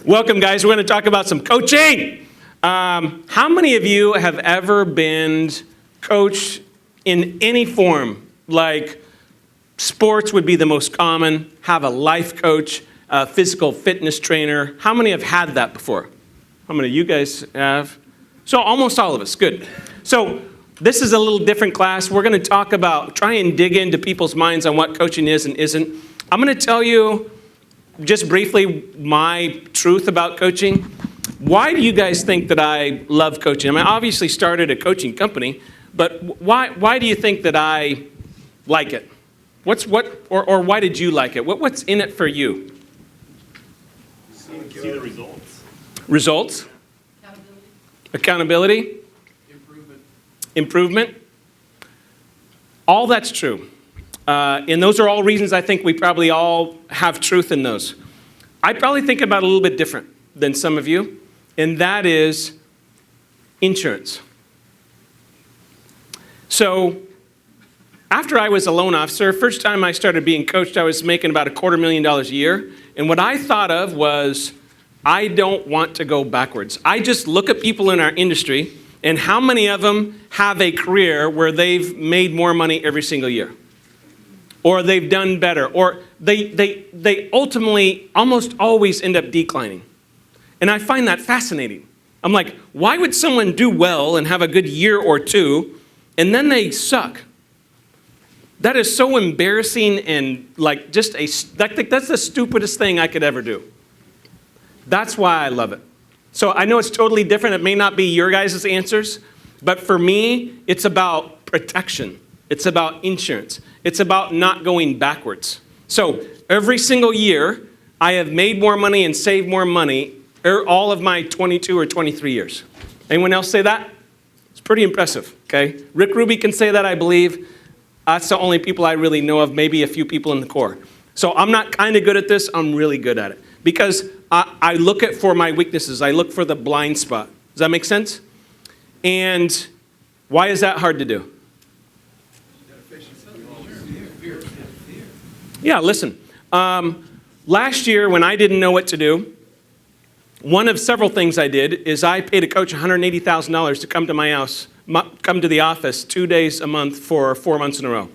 Welcome, guys. We're going to talk about some coaching. How many of you have ever been coached in any form? Like sports would be the most common, have a life coach, a physical fitness trainer. How many have had that before? How many of you guys have? So almost all of us. Good. So this is a little different class. We're going to talk about, try and dig into people's minds on what coaching is and isn't. I'm going to tell you just briefly my truth about coaching. Why do you guys think that I love coaching? I mean, I obviously started a coaching company, but why do you think that I like it? Or why did you like it? What's in it for you? See the results. Results? Accountability? Improvement? All that's true. And those are all reasons I think we probably all have truth in those. I probably think about it a little bit different than some of you, and that is insurance. So after I was a loan officer, first time I started being coached, I was making about $250,000 a year. And what I thought of was, I don't want to go backwards. I just look at people in our industry, and how many of them have a career where they've made more money every single year? Or they've done better, or they ultimately almost always end up declining. And I find that fascinating. I'm like, why would someone do well and have a good year or two, and then they suck? That is so embarrassing and like just that's the stupidest thing I could ever do. That's why I love it. So I know it's totally different. It may not be your guys' answers, but for me, it's about protection. It's about insurance. It's about not going backwards. So every single year, I have made more money and saved more money all of my 22 or 23 years. Anyone else say that? It's pretty impressive, okay? Rick Ruby can say that, I believe. That's the only people I really know of, maybe a few people in the core. So I'm not kind of good at this. I'm really good at it. Because I look for my weaknesses. I look for the blind spot. Does that make sense? And why is that hard to do? Yeah, listen. Last year, when I didn't know what to do, one of several things I did is I paid a coach $180,000 to come to my house, come to the office 2 days a month for 4 months in a row.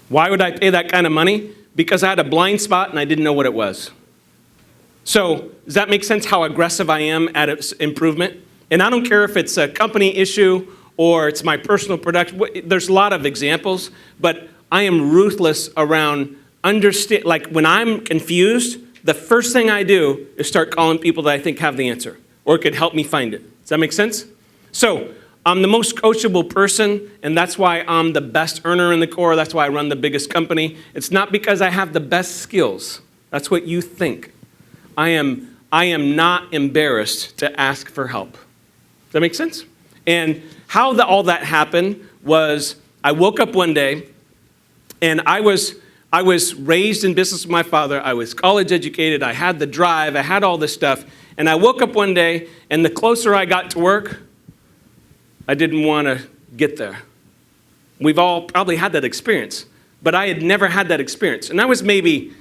Why would I pay that kind of money? Because I had a blind spot and I didn't know what it was. So does that make sense how aggressive I am at its improvement? And I don't care if it's a company issue or it's my personal production. There's a lot of examples, but I am ruthless around understand. Like when I'm confused, the first thing I do is start calling people that I think have the answer or could help me find it. Does that make sense? So I'm the most coachable person, and that's why I'm the best earner in the core. That's why I run the biggest company. It's not because I have the best skills. That's what you think. I am not embarrassed to ask for help. Does that make sense? And how all that happened was I woke up one day, and I was raised in business with my father. I was college educated. I had the drive. I had all this stuff. And I woke up one day, and the closer I got to work, I didn't want to get there. We've all probably had that experience, but I had never had that experience. And I was maybe,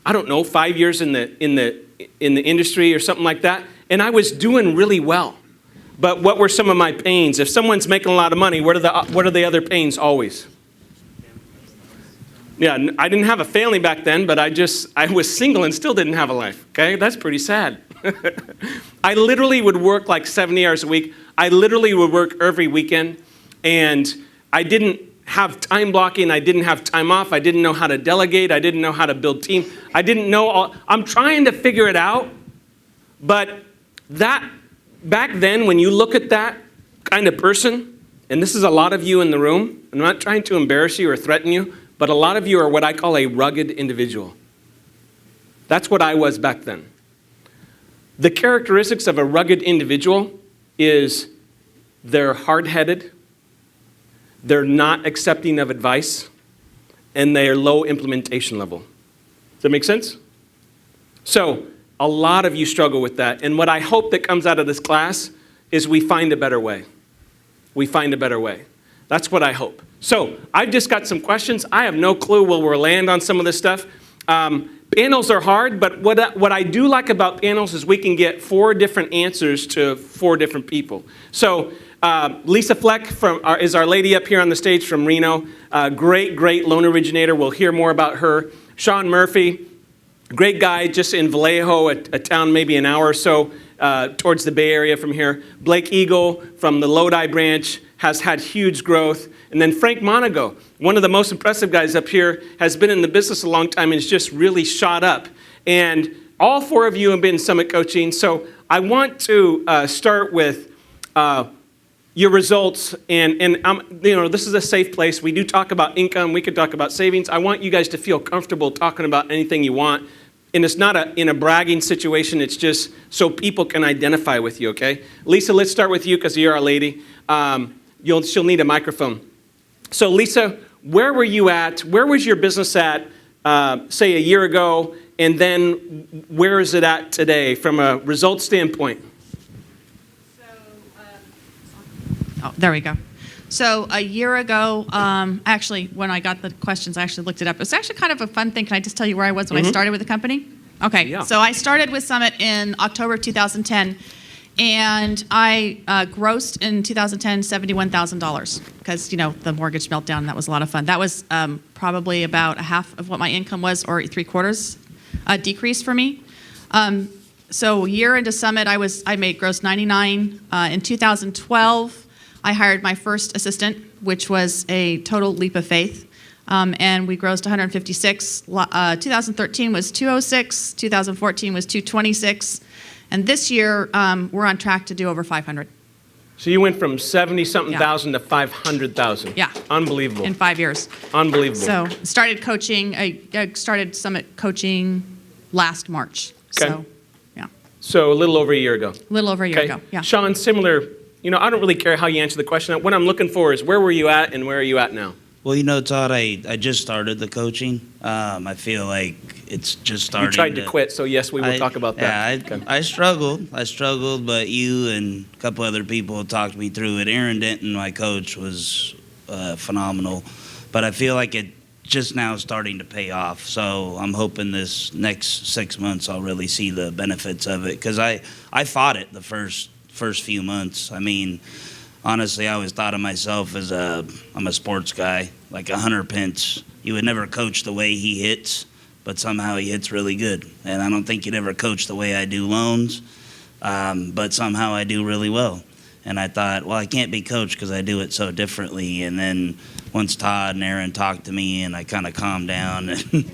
I don't know, 5 years in the industry or something like that, and I was doing really well. But what were some of my pains? If someone's making a lot of money, what are the other pains always? Yeah, I didn't have a family back then, but I was single and still didn't have a life, okay? That's pretty sad. I literally would work like 70 hours a week. I literally would work every weekend, and I didn't have time blocking. I didn't have time off. I didn't know how to delegate. I didn't know how to build team. I didn't know I'm trying to figure it out, but that, back then, when you look at that kind of person, and this is a lot of you in the room, I'm not trying to embarrass you or threaten you, but a lot of you are what I call a rugged individual. That's what I was back then. The characteristics of a rugged individual is they're hard-headed, they're not accepting of advice, and they are low implementation level. Does that make sense? So a lot of you struggle with that. And what I hope that comes out of this class is we find a better way. We find a better way. That's what I hope. So I've just got some questions. I have no clue where we'll land on some of this stuff. Panels are hard, but what I do like about panels is we can get 4 different answers to 4 different people. So Lisa Fleck is our lady up here on the stage from Reno. Great loan originator. We'll hear more about her. Sean Murphy, great guy, just in Vallejo, a town maybe an hour or so towards the Bay Area from here. Blake Eagle from the Lodi branch has had huge growth. And then Frank Monago, one of the most impressive guys up here, has been in the business a long time and has just really shot up. And all 4 of you have been in Summit Coaching. So I want to start with your results. And this is a safe place. We do talk about income. We could talk about savings. I want you guys to feel comfortable talking about anything you want. And it's not in a bragging situation. It's just so people can identify with you, okay? Lisa, let's start with you because you're our lady. She'll need a microphone. So Lisa, where were you at? Where was your business at, say, a year ago? And then where is it at today from a results standpoint? There we go. So a year ago, actually, when I got the questions, I actually looked it up. It was actually kind of a fun thing. Can I just tell you where I was when I started with the company? Okay. Yeah. So I started with Summit in October 2010. And I grossed in 2010 $71,000 because, the mortgage meltdown, that was a lot of fun. That was probably about half of what my income was, or 3/4 decrease for me. So a year into Summit, I made gross 99. In 2012, I hired my first assistant, which was a total leap of faith. And we grossed 156. 2013 was 206. 2014 was 226. And this year, we're on track to do over 500. So you went from 70-something thousand to 500,000. Yeah. Unbelievable. In 5 years. Unbelievable. So started coaching. I started Summit coaching last March. Okay. So, yeah. So a little over a year ago. A little over a year ago, yeah. Sean, similar, I don't really care how you answer the question. What I'm looking for is where were you at and where are you at now? Well, Todd, I just started the coaching. I feel like it's just starting. You tried to quit, so yes, we will talk about that. Yeah, I struggled, but you and a couple other people talked me through it. Aaron Denton, my coach, was phenomenal. But I feel like it just now starting to pay off. So I'm hoping this next 6 months I'll really see the benefits of it. Because I fought it the first few months. I mean, honestly, I always thought of myself as I'm a sports guy, like a Hunter Pence. You would never coach the way he hits, but somehow he hits really good. And I don't think you'd ever coach the way I do loans, but somehow I do really well. And I thought, well, I can't be coached because I do it so differently. And then once Todd and Aaron talked to me and I kind of calmed down and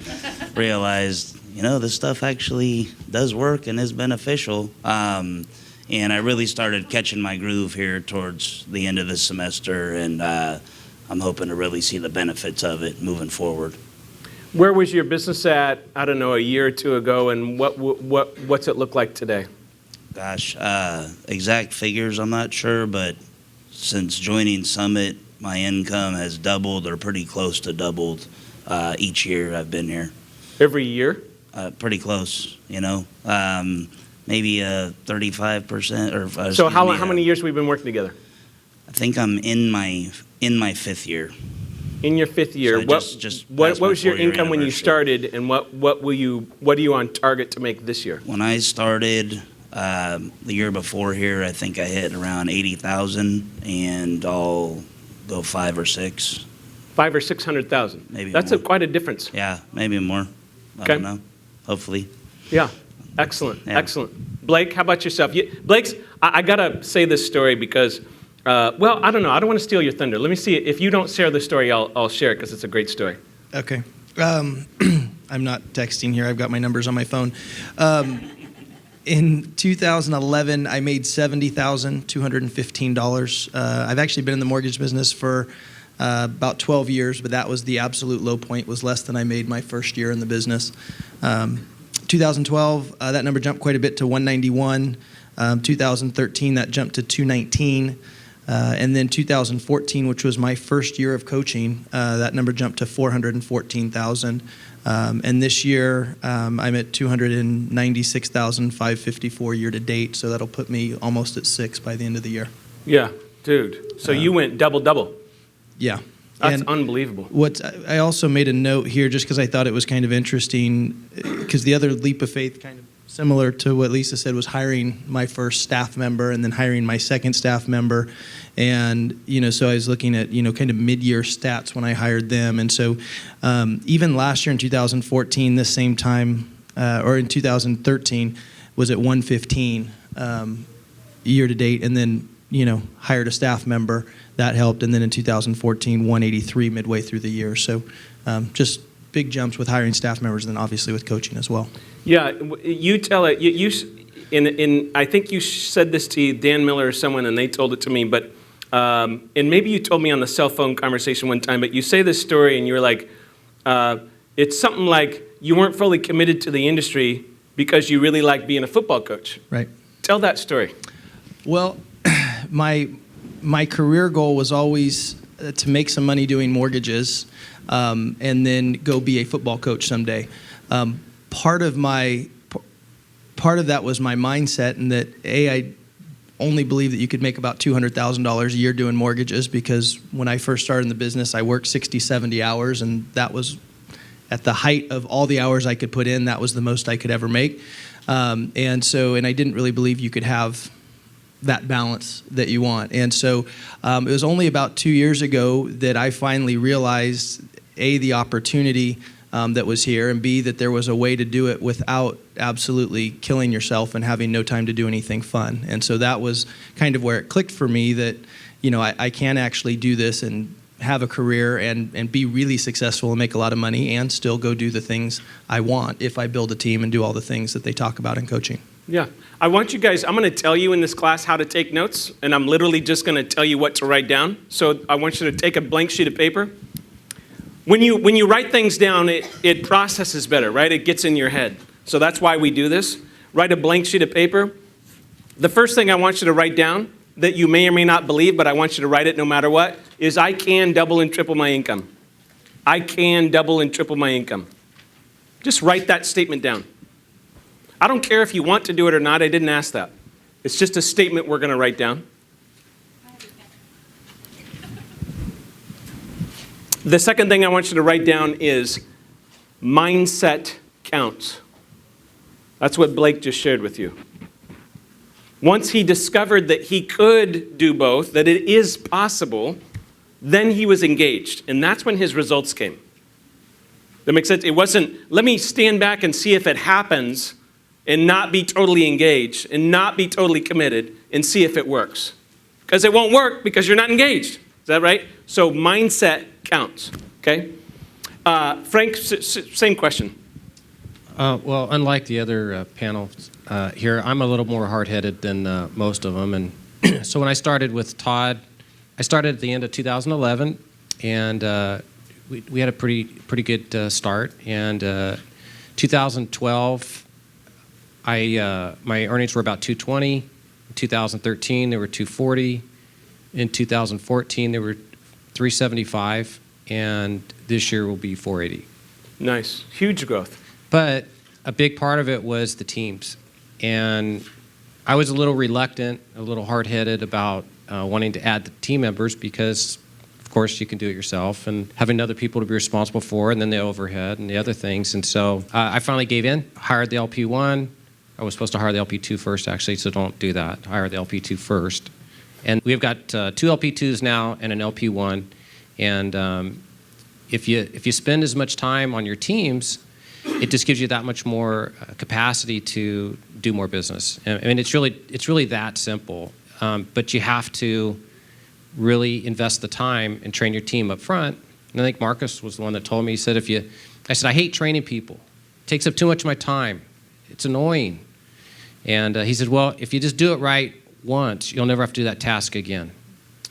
realized, this stuff actually does work and is beneficial. And I really started catching my groove here towards the end of this semester, and I'm hoping to really see the benefits of it moving forward. Where was your business at, I don't know, a year or two ago, and what's it look like today? Gosh, exact figures I'm not sure, but since joining Summit, my income has doubled or pretty close to doubled each year I've been here. Every year? Pretty close, maybe 35% or. So how many years have we been working together? I think I'm in my 5th year. In your 5th year, So what was your 4-year income when you anniversary. started, and what are you on target to make this year? When I started the year before here, I think I hit around 80,000, and I'll go 5 or 6. 500,000 or 600,000. Maybe That's more. quite a difference. Yeah, maybe more. I don't know. Hopefully. Yeah, excellent, Yeah. excellent. Blake, how about yourself? I gotta say this story because, I don't know. I don't want to steal your thunder. Let me see. If you don't share the story, I'll share it because it's a great story. Okay. I'm not texting here. I've got my numbers on my phone. In 2011, I made $70,215. I've actually been in the mortgage business for about 12 years, but that was the absolute low point, was less than I made my first year in the business. 2012, that number jumped quite a bit to 191. 2013, that jumped to 219. And then 2014, which was my first year of coaching, that number jumped to 414,000. And this year, I'm at 296,554 year to date, so that'll put me almost at 6 by the end of the year. Yeah, dude. So you went double. Yeah. That's And unbelievable. I also made a note here just because I thought it was kind of interesting, because the other leap of faith, kind of similar to what Lisa said, was hiring my first staff member and then hiring my second staff member. And, so I was looking at, kind of mid-year stats when I hired them. And so even last year in 2014, this same time, or in 2013, was at 115 year to date, and then, hired a staff member. That helped. And then in 2014, 183 midway through the year. So just big jumps with hiring staff members, and then obviously with coaching as well. Yeah, you tell it. I think you said this to Dan Miller or someone, and they told it to me. But and maybe you told me on the cell phone conversation one time. But you say this story, and you're like, it's something like you weren't fully committed to the industry because you really like being a football coach. Right. Tell that story. Well, my career goal was always to make some money doing mortgages, and then go be a football coach someday. Part of that was my mindset, and that I only believed that you could make about $200,000 a year doing mortgages, because when I first started in the business, I worked 60, 70 hours, and that was at the height of all the hours I could put in. That was the most I could ever make. And I didn't really believe you could have that balance that you want. And so it was only about 2 years ago that I finally realized, A, the opportunity that was here, and B, that there was a way to do it without absolutely killing yourself and having no time to do anything fun. And so that was kind of where it clicked for me, that I can actually do this and have a career and be really successful and make a lot of money and still go do the things I want if I build a team and do all the things that they talk about in coaching. Yeah. I want you guys, I'm going to tell you in this class how to take notes, and I'm literally just going to tell you what to write down. So I want you to take a blank sheet of paper. When you write things down, it processes better, right? It gets in your head. So that's why we do this. Write a blank sheet of paper. The first thing I want you to write down, that you may or may not believe, but I want you to write it no matter what, is I can double and triple my income. I can double and triple my income. Just write that statement down. I don't care if you want to do it or not. I didn't ask that. It's just a statement we're going to write down. The second thing I want you to write down is mindset counts. That's what Blake just shared with you. Once he discovered that he could do both, that it is possible, then he was engaged. And that's when his results came. That makes sense? It wasn't, let me stand back and see if it happens and not be totally engaged and not be totally committed and see if it works. Because it won't work because you're not engaged. Is that right? So mindset counts. Okay? Frank, same question. Well, unlike the other panel here, I'm a little more hard-headed than most of them. And so when I started with Todd, I started at the end of 2011, and we had a pretty good start. And 2012, my earnings were about 220. In 2013, they were 240. In 2014, they were 375, and this year will be 480. Nice. Huge growth. But a big part of it was the teams. And I was a little reluctant, a little hard-headed about wanting to add the team members because, of course, you can do it yourself, and having other people to be responsible for, and then the overhead and the other things. And so I finally gave in, hired the LP1. I was supposed to hire the LP2 first, actually, so don't do that. Hire the LP2 first. And we've got 2 LP2s now and an LP1. And if you spend as much time on your teams, it just gives you that much more capacity to do more business. I mean, it's really that simple. But you have to really invest the time and train your team up front. And I think Marcus was the one that told me, he said, I said, I hate training people. It takes up too much of my time. It's annoying. And he said, well, if you just do it right once, you'll never have to do that task again.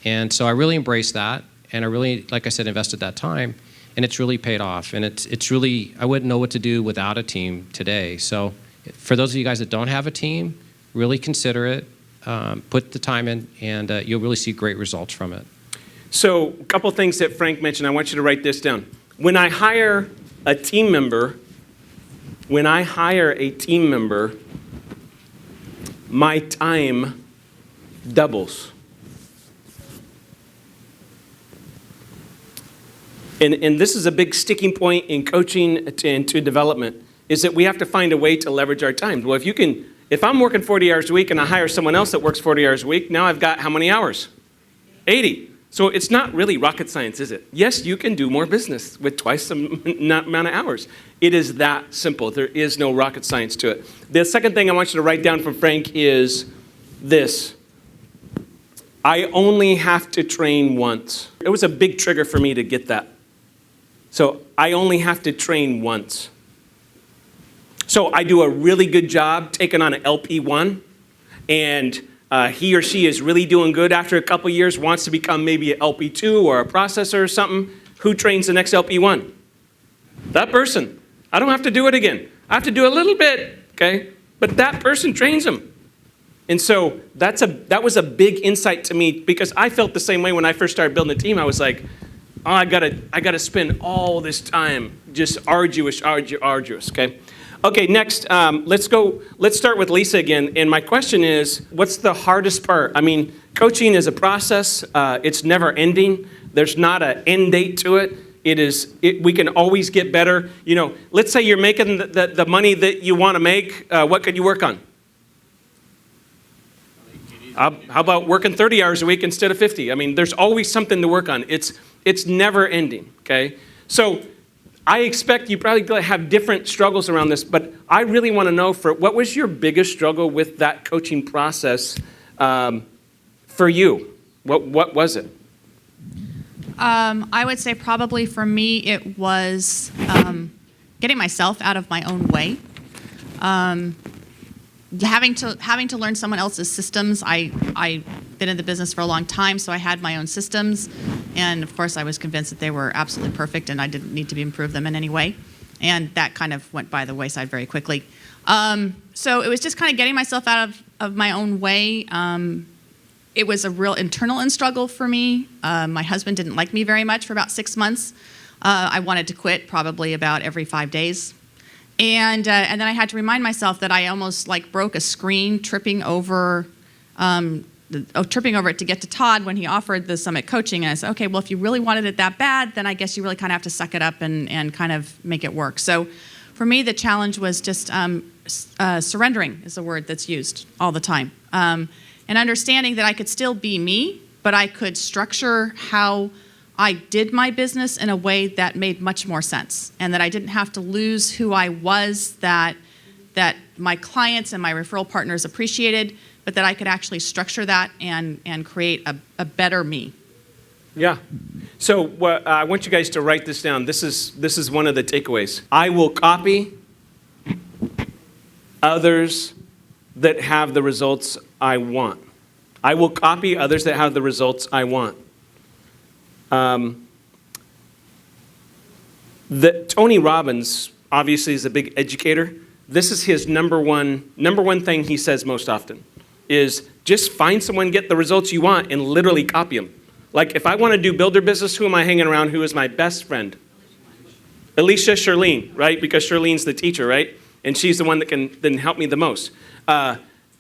And so I really embraced that. And I really, like I said, invested that time. And it's really paid off. And it's really, I wouldn't know what to do without a team today. So for those of you guys that don't have a team, really consider it. Put the time in, and you'll really see great results from it. So a couple things that Frank mentioned, I want you to write this down. When I hire a team member, my time doubles. And this is a big sticking point in coaching and to development, is that we have to find a way to leverage our time. Well, if I'm working 40 hours a week and I hire someone else that works 40 hours a week, now I've got how many hours? 80. So it's not really rocket science, is it? Yes, you can do more business with twice the amount of hours. It is that simple. There is no rocket science to it. The second thing I want you to write down from Frank is this. I only have to train once. It was a big trigger for me to get that. So I only have to train once. So I do a really good job taking on an LP1, and he or she is really doing good after a couple years, wants to become maybe an LP2 or a processor or something. Who trains the next LP1? That person. I don't have to do it again. I have to do a little bit, okay? But that person trains them. And so that was a big insight to me, because I felt the same way when I first started building a team. I was like, oh, I gotta spend all this time just arduous, okay? Okay, next, let's start with Lisa again. And my question is, what's the hardest part? I mean, coaching is a process. It's never ending. There's not an end date to it. We can always get better. You know, let's say you're making the money that you want to make. What could you work on? How about working 30 hours a week instead of 50? I mean, there's always something to work on. It's never ending, okay? So I expect you probably have different struggles around this, but I really want to know, what was your biggest struggle with that coaching process for you? What was it? I would say probably for me it was getting myself out of my own way. Having to learn someone else's systems. I've been in the business for a long time, so I had my own systems, and of course I was convinced that they were absolutely perfect and I didn't need to improve them in any way, and that kind of went by the wayside very quickly. So it was just kind of getting myself out of my own way. It was a real internal struggle for me. My husband didn't like me very much for about 6 months. I wanted to quit probably about every 5 days. And then I had to remind myself that I almost like broke a screen tripping over it to get to Todd when he offered the summit coaching. And I said, okay, well, if you really wanted it that bad, then I guess you really kind of have to suck it up and kind of make it work. So for me, the challenge was just surrendering is a word that's used all the time. And understanding that I could still be me, but I could structure how I did my business in a way that made much more sense, and that I didn't have to lose who I was, that my clients and my referral partners appreciated, but that I could actually structure that and create a better me. Yeah. So I want you guys to write this down. This is one of the takeaways. I will copy others that have the results I want. I will copy others that have the results I want. Tony Robbins obviously is a big educator. This is his number one thing he says most often is just find someone, get the results you want, and literally copy them. Like if I want to do builder business, who am I hanging around? Who is my best friend? Alicia Charlene, right? Because Charlene's the teacher, right? And she's the one that can then help me the most.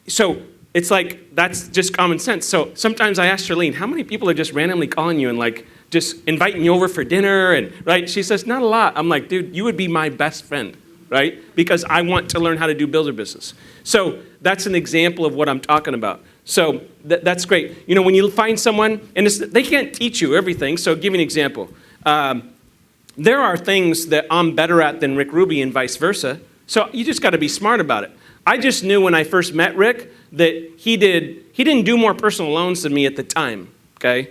So it's like, that's just common sense. So sometimes I ask Charlene, how many people are just randomly calling you and like just inviting you over for dinner? And right, she says, not a lot. I'm like, dude, you would be my best friend, right? Because I want to learn how to do builder business. So that's an example of what I'm talking about. So that's great. You know, when you find someone, and they can't teach you everything. So give me an example. There are things that I'm better at than Rick Ruby and vice versa. So you just got to be smart about it. I just knew when I first met Rick that he didn't do more personal loans than me at the time, okay?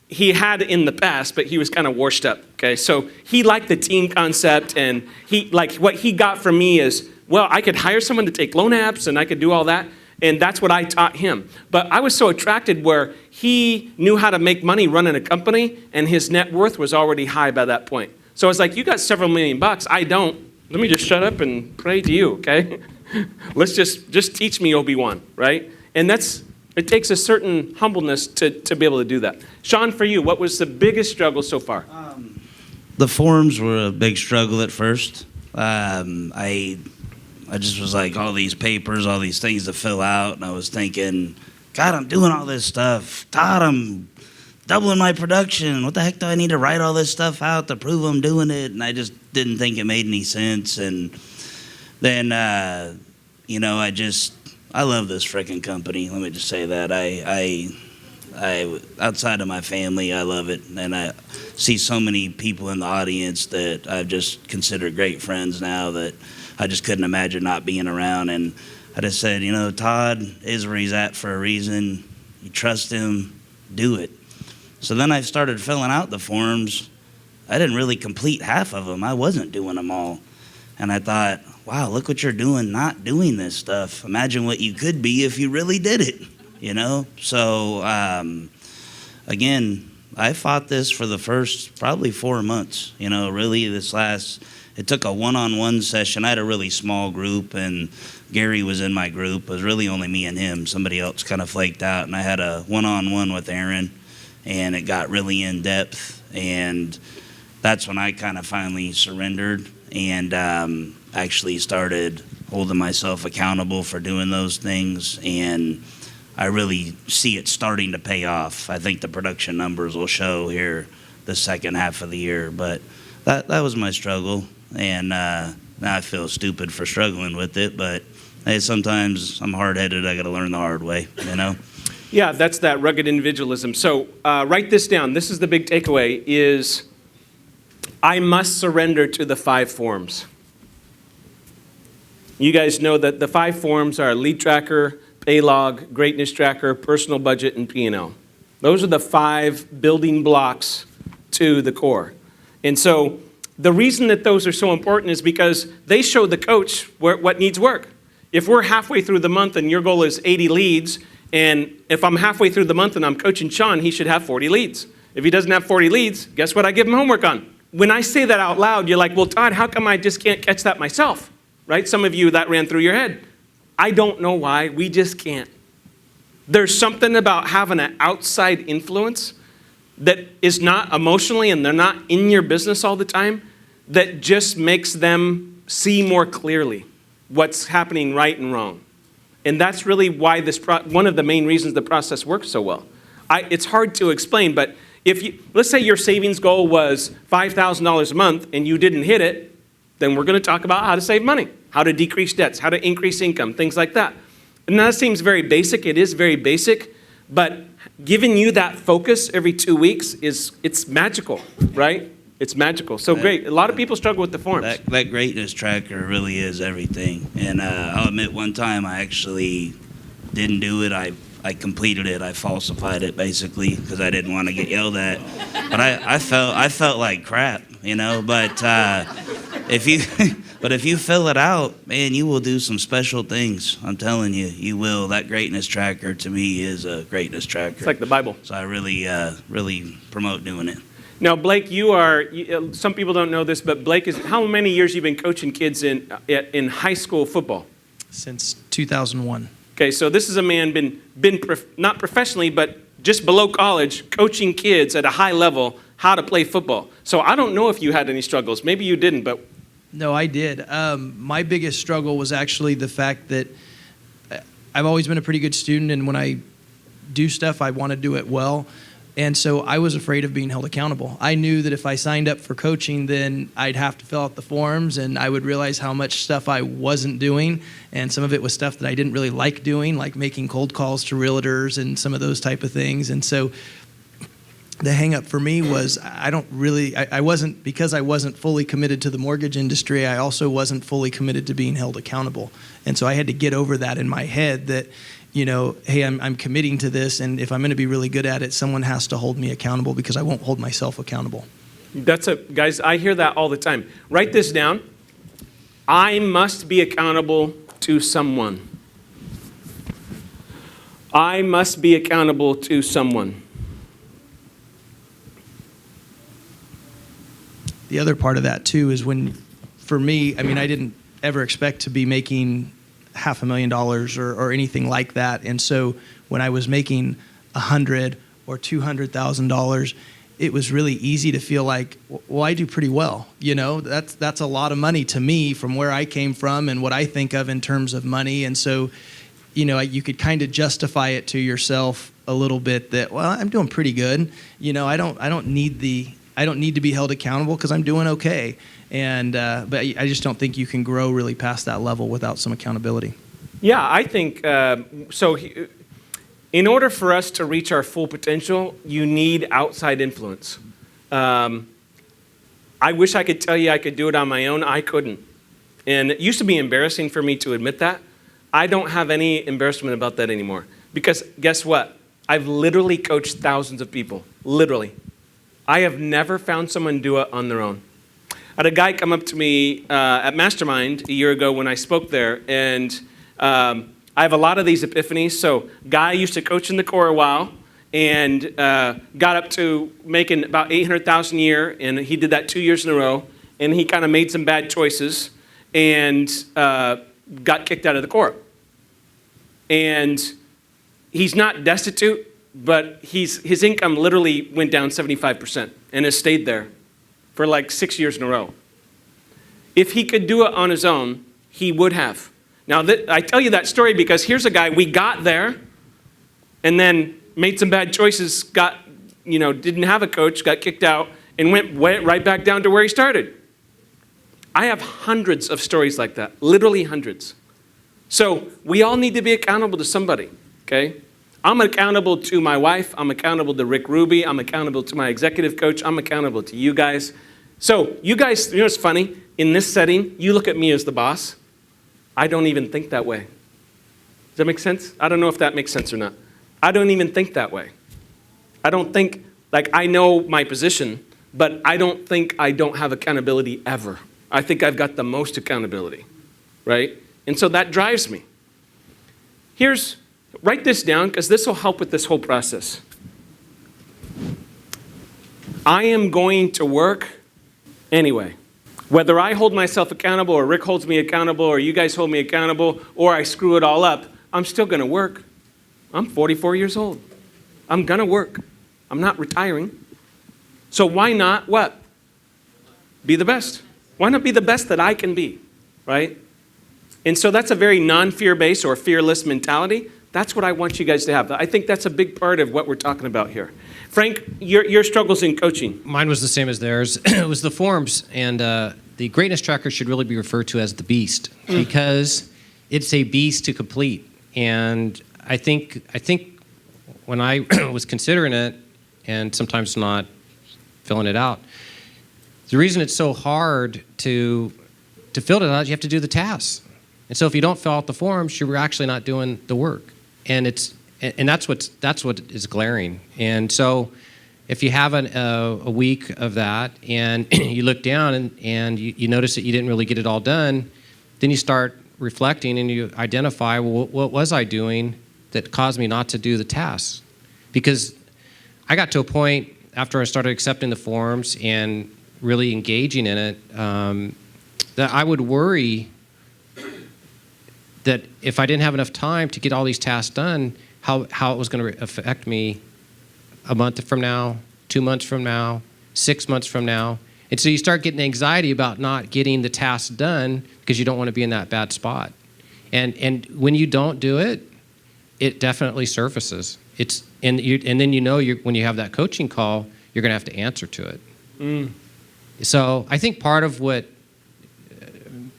He had in the past, but he was kind of washed up, okay? So he liked the team concept, and what he got from me is, well, I could hire someone to take loan apps, and I could do all that, and that's what I taught him. But I was so attracted where he knew how to make money running a company, and his net worth was already high by that point. So I was like, you got several $1 million, I don't. Let me just shut up and pray to you, okay? Let's just teach me Obi-Wan, right? And it takes a certain humbleness to be able to do that. Sean, for you, what was the biggest struggle so far? The forms were a big struggle at first. I just was like, all these papers, all these things to fill out, and I was thinking, God, I'm doing all this stuff. Todd, I'm doubling my production. What the heck do I need to write all this stuff out to prove I'm doing it? And I just didn't think it made any sense. And then, you know, I love this freaking company. Let me just say that. I outside of my family, I love it. And I see so many people in the audience that I've just considered great friends now that I just couldn't imagine not being around. And I just said, you know, Todd is where he's at for a reason. You trust him, do it. So then I started filling out the forms. I didn't really complete half of them. I wasn't doing them all. And I thought, wow, look what you're doing not doing this stuff. Imagine what you could be if you really did it, you know? So, again, I fought this for the first probably 4 months, you know, really it took a one-on-one session. I had a really small group, and Gary was in my group. It was really only me and him. Somebody else kind of flaked out, and I had a one-on-one with Aaron, and it got really in-depth, and that's when I kind of finally surrendered and actually started holding myself accountable for doing those things, and I really see it starting to pay off. I think the production numbers will show here the second half of the year, but that was my struggle, and now I feel stupid for struggling with it, but hey, sometimes I'm hard-headed. I got to learn the hard way, you know? Yeah, that's that rugged individualism. So write this down. This is the big takeaway is I must surrender to the 5 forms. You guys know that the 5 forms are lead tracker, pay log, greatness tracker, personal budget, and P&L. Those are the 5 building blocks to the core. And so the reason that those are so important is because they show the coach what needs work. If we're halfway through the month and your goal is 80 leads, and if I'm halfway through the month and I'm coaching Sean, he should have 40 leads. If he doesn't have 40 leads, guess what I give him homework on? When I say that out loud, you're like, well, Todd, how come I just can't catch that myself? Right? Some of you, that ran through your head. I don't know why. We just can't. There's something about having an outside influence that is not emotionally and they're not in your business all the time that just makes them see more clearly what's happening right and wrong. And that's really why one of the main reasons the process works so well. It's hard to explain, but let's say your savings goal was $5,000 a month and you didn't hit it, then we're going to talk about how to save money, how to decrease debts, how to increase income, things like that. And that seems very basic. It is very basic, but giving you that focus every 2 weeks it's magical, right? It's magical. So great. A lot of people struggle with the forms. That greatness tracker really is everything. And I'll admit one time I actually didn't do it. I completed it. I falsified it basically because I didn't want to get yelled at. But I felt like crap, you know. But if you fill it out, man, you will do some special things. I'm telling you, you will. That greatness tracker to me is a greatness tracker. It's like the Bible. So I really promote doing it. Now, Blake, some people don't know this, but Blake how many years you've been coaching kids in high school football? Since 2001. Okay, so this is a man been not professionally, but just below college, coaching kids at a high level how to play football. So I don't know if you had any struggles. Maybe you didn't, but... No, I did. My biggest struggle was actually the fact that I've always been a pretty good student, and when I do stuff, I want to do it well. And so I was afraid of being held accountable. I knew that if I signed up for coaching, then I'd have to fill out the forms, and I would realize how much stuff I wasn't doing. And some of it was stuff that I didn't really like doing, like making cold calls to realtors and some of those type of things. And so the hang up for me was I wasn't, because I wasn't fully committed to the mortgage industry, I also wasn't fully committed to being held accountable. And so I had to get over that in my head that, you know, hey, I'm committing to this, and if I'm going to be really good at it, someone has to hold me accountable because I won't hold myself accountable. Guys, I hear that all the time. Write this down. I must be accountable to someone. I must be accountable to someone. The other part of that, too, is for me, I mean, I didn't ever expect to be making $500,000 or anything like that. And so when I was making $100,000 or $200,000, it was really easy to feel like, well, I do pretty well. You know, that's a lot of money to me from where I came from and what I think of in terms of money. And so, you know, you could kind of justify it to yourself a little bit that, well, I'm doing pretty good. I don't need to be held accountable because I'm doing okay. And but I just don't think you can grow really past that level without some accountability. Yeah, I think so. In order for us to reach our full potential, you need outside influence. I wish I could tell you I could do it on my own. I couldn't. And it used to be embarrassing for me to admit that. I don't have any embarrassment about that anymore. Because guess what? I've literally coached thousands of people. Literally. I have never found someone do it on their own. I had a guy come up to me at Mastermind a year ago when I spoke there, and I have a lot of these epiphanies. So, guy used to coach in the Corps a while, and got up to making about $800,000 a year, and he did that 2 years in a row, and he kind of made some bad choices, and got kicked out of the Corps. And he's not destitute, but his income literally went down 75% and has stayed there for like 6 years in a row. If he could do it on his own, he would have. Now, I tell you that story because here's a guy, we got there and then made some bad choices, didn't have a coach, got kicked out, and went right back down to where he started. I have hundreds of stories like that, literally hundreds. So we all need to be accountable to somebody, okay? I'm accountable to my wife. I'm accountable to Rick Ruby. I'm accountable to my executive coach. I'm accountable to you guys. So you guys, what's funny? In this setting, you look at me as the boss. I don't even think that way. Does that make sense? I don't know if that makes sense or not. I don't even think that way. I don't think, I know my position, but I don't think I don't have accountability ever. I think I've got the most accountability, right? And so that drives me. Write this down because this will help with this whole process. I am going to work anyway. Whether I hold myself accountable or Rick holds me accountable or you guys hold me accountable or I screw it all up, I'm still going to work. I'm 44 years old. I'm going to work. I'm not retiring. So why not what? Be the best. Why not be the best that I can be, right? And so that's a very non-fear-based or fearless mentality. That's what I want you guys to have. I think that's a big part of what we're talking about here. Frank, your struggles in coaching. Mine was the same as theirs. It was the forms, and the greatness tracker should really be referred to as the beast because it's a beast to complete. And I think when I was considering it and sometimes not filling it out, the reason it's so hard to fill it out, you have to do the tasks. And so if you don't fill out the forms, you're actually not doing the work. And that's what is glaring. And so if you have a week of that and you look down and you notice that you didn't really get it all done, then you start reflecting and you identify, well, what was I doing that caused me not to do the tasks? Because I got to a point after I started accepting the forms and really engaging in it that I would worry that if I didn't have enough time to get all these tasks done, how it was going to affect me a month from now, 2 months from now, 6 months from now. And so you start getting anxiety about not getting the tasks done because you don't want to be in that bad spot. And when you don't do it, it definitely surfaces. And then when you have that coaching call, you're going to have to answer to it. So I think part of what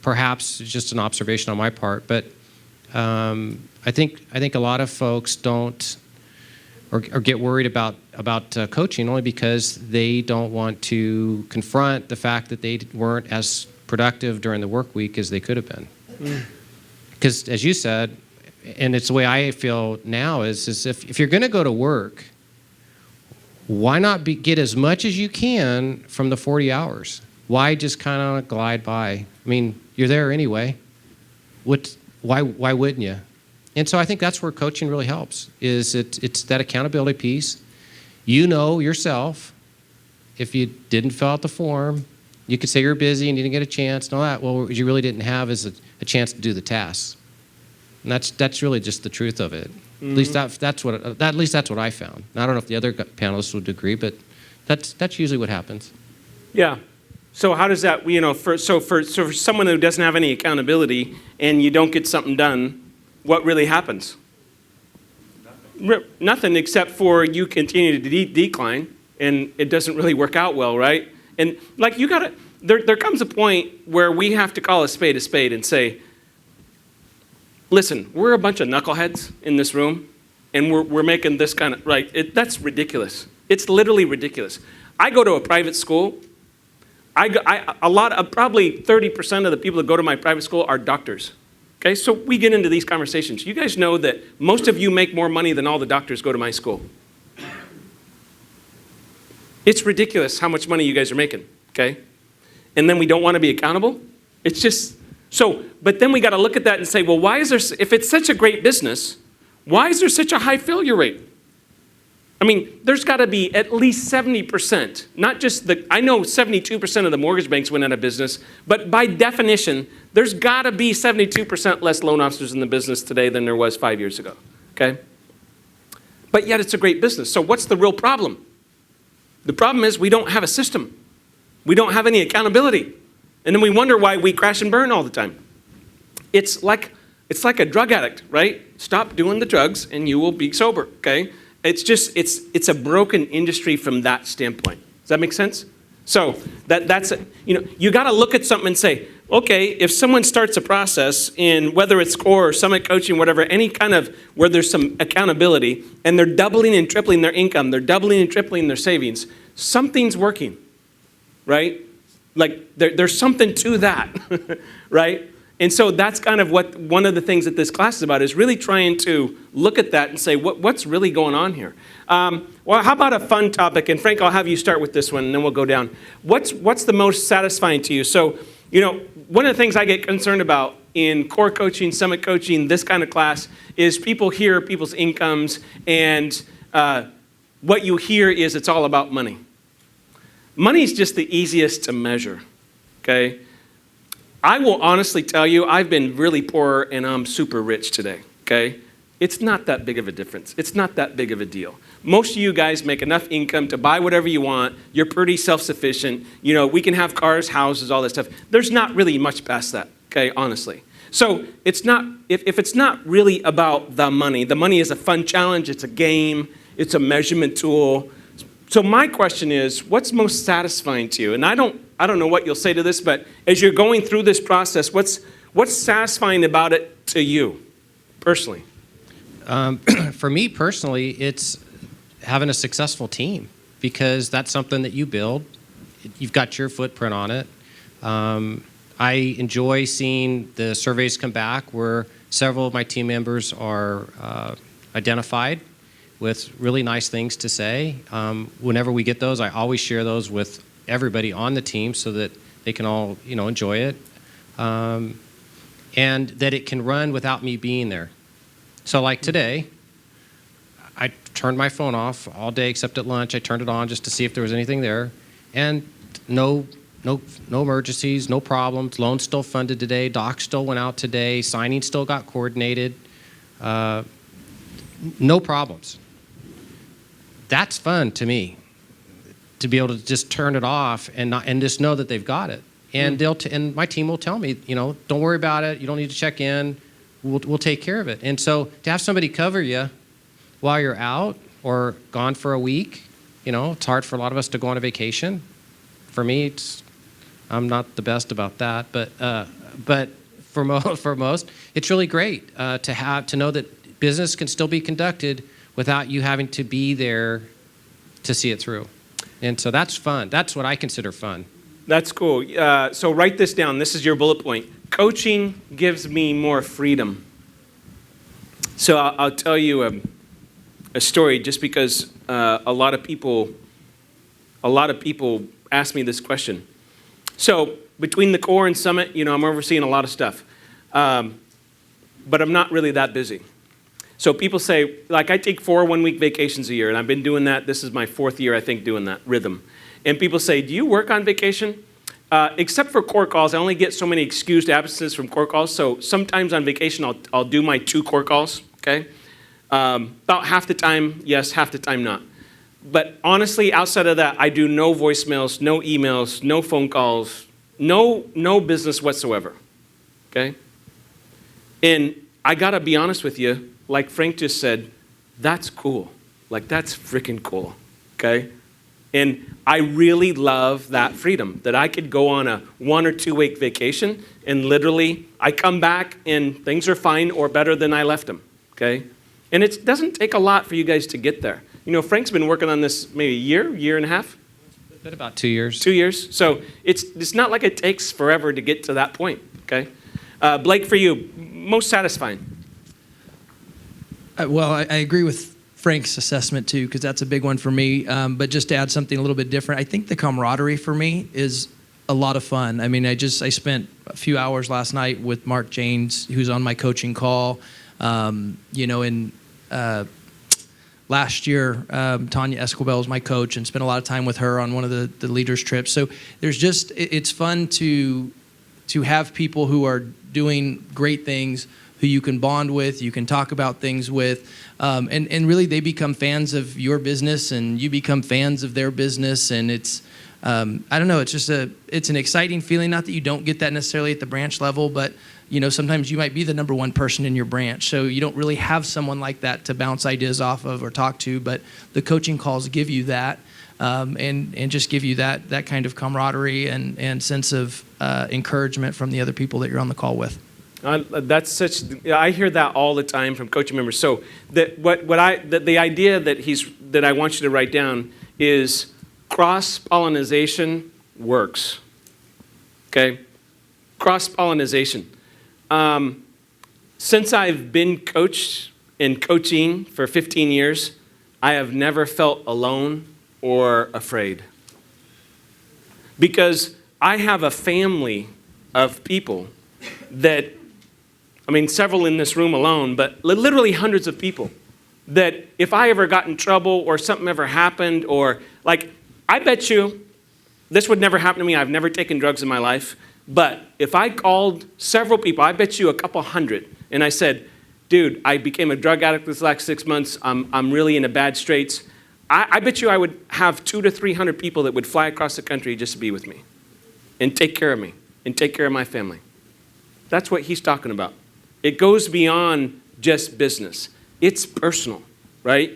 perhaps is just an observation on my part, but I think a lot of folks don't or get worried about coaching only because they don't want to confront the fact that they weren't as productive during the work week as they could have been. Because as you said, and it's the way I feel now, is if you're going to go to work, why not get as much as you can from the 40 hours? Why just kind of glide by? I mean, you're there anyway. Why wouldn't you? And so I think that's where coaching really helps, is it's that accountability piece. You know yourself, if you didn't fill out the form, you could say you're busy and you didn't get a chance and all that. Well, what you really didn't have is a chance to do the tasks. And that's really just the truth of it. At least that's what I found. Now, I don't know if the other panelists would agree, but that's usually what happens. Yeah. So how does that, for someone who doesn't have any accountability and you don't get something done, what really happens? Nothing except for you continue to decline, and it doesn't really work out well, right? And like you gotta, there comes a point where we have to call a spade and say, listen, we're a bunch of knuckleheads in this room, and we're making this kind of, right, that's ridiculous. It's literally ridiculous. I go to a private school. Probably 30% of the people that go to my private school are doctors. Okay, so we get into these conversations. You guys know that most of you make more money than all the doctors go to my school. It's ridiculous how much money you guys are making, okay? And then we don't want to be accountable? It's just, but then we got to look at that and say, well, why is there, if it's such a great business, why is there such a high failure rate? I mean, there's got to be at least 70%, not just I know 72% of the mortgage banks went out of business, but by definition, there's got to be 72% less loan officers in the business today than there was 5 years ago, okay? But yet it's a great business. So what's the real problem? The problem is we don't have a system. We don't have any accountability. And then we wonder why we crash and burn all the time. It's like a drug addict, right? Stop doing the drugs and you will be sober, okay? It's just, it's a broken industry from that standpoint. Does that make sense? So that's, you got to look at something and say, okay, if someone starts a process in whether it's core or summit coaching, whatever, any kind of where there's some accountability and they're doubling and tripling their income, they're doubling and tripling their savings, something's working, right? Like there's something to that, right? And so that's kind of what one of the things that this class is about is really trying to look at that and say, what's really going on here? Well, how about a fun topic? And Frank, I'll have you start with this one, and then we'll go down. What's the most satisfying to you? So, one of the things I get concerned about in core coaching, summit coaching, this kind of class, is people hear people's incomes, and what you hear is it's all about money. Money is just the easiest to measure, okay? I will honestly tell you, I've been really poor and I'm super rich today, okay? It's not that big of a difference. It's not that big of a deal. Most of you guys make enough income to buy whatever you want. You're pretty self-sufficient. We can have cars, houses, all that stuff. There's not really much past that, okay, honestly. So it's not, if it's not really about the money is a fun challenge, it's a game, it's a measurement tool. So my question is, what's most satisfying to you? And I don't know what you'll say to this, but as you're going through this process, what's satisfying about it to you, personally? For me personally, it's having a successful team because that's something that you build. You've got your footprint on it. I enjoy seeing the surveys come back where several of my team members are identified with really nice things to say. Whenever we get those, I always share those with everybody on the team so that they can all, enjoy it. And that it can run without me being there. So like today, I turned my phone off all day except at lunch. I turned it on just to see if there was anything there. And no emergencies, no problems. Loans still funded today. Docs still went out today. Signing still got coordinated. No problems. That's fun to me, to be able to just turn it off and just know that they've got it. And and my team will tell me, don't worry about it. You don't need to check in. We'll take care of it. And so to have somebody cover you while you're out or gone for a week, it's hard for a lot of us to go on a vacation. For me, I'm not the best about that, but for most, it's really great to know that business can still be conducted without you having to be there to see it through. And so that's fun. That's what I consider fun. That's cool. So write this down. This is your bullet point. Coaching gives me more freedom. So I'll tell you a story just because a lot of people ask me this question. So between the core and summit, I'm overseeing a lot of stuff. But I'm not really that busy. So people say, like, I take 4 one-week vacations a year, and I've been doing that. This is my 4th year, I think, doing that rhythm. And people say, do you work on vacation? Except for core calls, I only get so many excused absences from core calls. So sometimes on vacation, I'll do my 2 core calls, okay? About half the time, yes, half the time, not. But honestly, outside of that, I do no voicemails, no emails, no phone calls, no business whatsoever, okay? And I got to be honest with you, like Frank just said, That's cool. Like, that's freaking cool, okay? And I really love that freedom, that I could go on a 1 or 2 week vacation and literally I come back and things are fine or better than I left them, okay? And it doesn't take a lot for you guys to get there. You know, Frank's been working on this maybe a year and a half? It's been about 2 years. 2 years. So it's not like it takes forever to get to that point, okay? Blake, for you, most satisfying? Well, I agree with Frank's assessment too, because that's a big one for me. But just to add something a little bit different, I think the camaraderie for me is a lot of fun. I mean, I spent a few hours last night with Mark Janes, who's on my coaching call. You know, and last year, Tanya Escobar was my coach, and spent a lot of time with her on one of the leaders trips. So there's just, it's fun to have people who are doing great things, who you can bond with, you can talk about things with, and really they become fans of your business and you become fans of their business. And it's, I don't know, it's just it's an exciting feeling. Not that you don't get that necessarily at the branch level, but you know, sometimes you might be the number one person in your branch, so you don't really have someone like that to bounce ideas off of or talk to, but the coaching calls give you that, and just give you that kind of camaraderie and sense of encouragement from the other people that you're on the call with. I hear that all the time from coaching members. So the idea that I want you to write down is cross-pollination works. Okay? Cross-pollination. Since I've been coached and coaching for 15 years, I have never felt alone or afraid. Because I have a family of people that, I mean, several in this room alone, but literally hundreds of people that if I ever got in trouble or something ever happened, or like, I bet you this would never happen to me. I've never taken drugs in my life. But if I called several people, I bet you a couple hundred, and I said, dude, I became a drug addict this last 6 months. I'm really in a bad straits. I bet you I would have 200 to 300 people that would fly across the country just to be with me and take care of me and take care of my family. That's what he's talking about. It goes beyond just business. It's personal, right?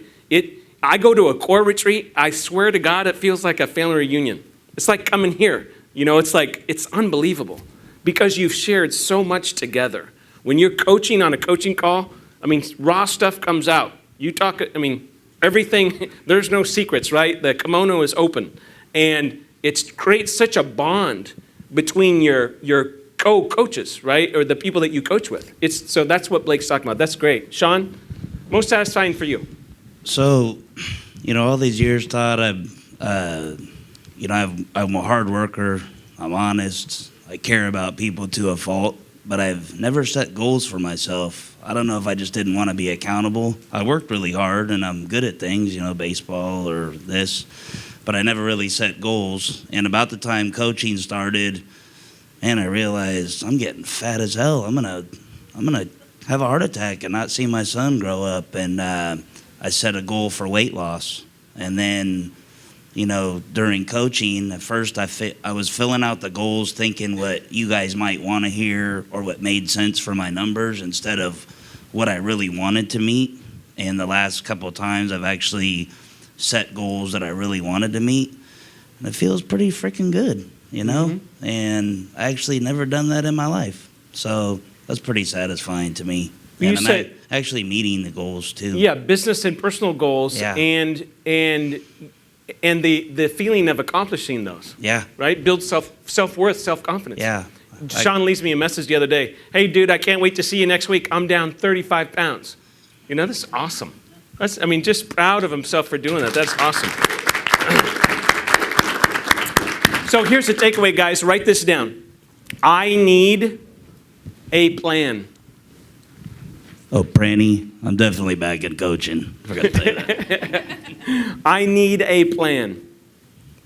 I go to a core retreat. I swear to God, it feels like a family reunion. It's like coming here. You know, it's like, it's unbelievable because you've shared so much together. When you're coaching on a coaching call, I mean, raw stuff comes out. You talk, I mean, everything, there's no secrets, right? The kimono is open. And it creates such a bond between your co-coaches, right? Or the people that you coach with. So that's what Blake's talking about. That's great. Sean, most satisfying for you? So, you know, all these years, Todd, you know, I'm a hard worker, I'm honest, I care about people to a fault, but I've never set goals for myself. I don't know if I just didn't want to be accountable. I worked really hard and I'm good at things, you know, baseball or this, but I never really set goals. And about the time coaching started, man, I realized I'm getting fat as hell. I'm gonna have a heart attack and not see my son grow up. And I set a goal for weight loss, and then, you know, during coaching, at first I was filling out the goals thinking what you guys might want to hear or what made sense for my numbers instead of what I really wanted to meet. And the last couple of times I've actually set goals that I really wanted to meet. And it feels pretty freaking good, you know? Mm-hmm. And I actually never done that in my life. So that's pretty satisfying to me. You and said, actually meeting the goals too. Yeah, business and personal goals. Yeah. And the feeling of accomplishing those. Yeah. Right? Build self-worth, self-confidence. Yeah. Sean leaves me a message the other day. Hey, dude, I can't wait to see you next week. I'm down 35 pounds. You know, this is awesome. Just proud of himself for doing that. That's awesome. So here's the takeaway, guys. Write this down. I need a plan. Oh, Pranny, I'm definitely back in coaching. Forgot to say that. I need a plan.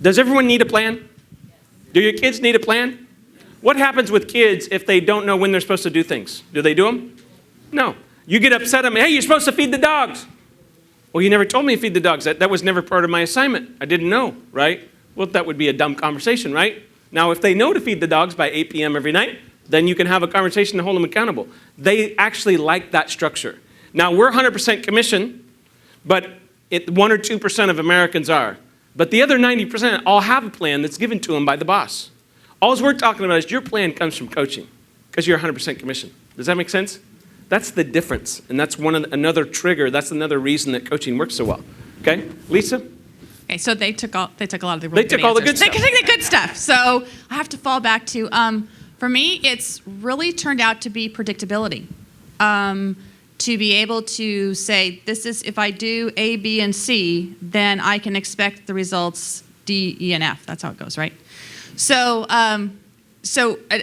Does everyone need a plan? Do your kids need a plan? What happens with kids if they don't know when they're supposed to do things? Do they do them? No. You get upset at me. Hey, you're supposed to feed the dogs. Well, you never told me to feed the dogs. That was never part of my assignment. I didn't know, right? Well, that would be a dumb conversation, right? Now, if they know to feed the dogs by 8 p.m. every night, then you can have a conversation to hold them accountable. They actually like that structure. Now, we're 100% commission, But 1 or 2% of Americans are. But the other 90% all have a plan that's given to them by the boss. All we're talking about is your plan comes from coaching because you're 100% commission. Does that make sense? That's the difference. And that's another trigger. That's another reason that coaching works so well. Okay? Lisa? Okay, so they took a lot of the really They took all the good answers. stuff. They took the good stuff. So I have to fall back to, for me, it's really turned out to be predictability. To be able to say, this is, if I do A, B, and C, then I can expect the results D, E, and F. That's how it goes, right? So, an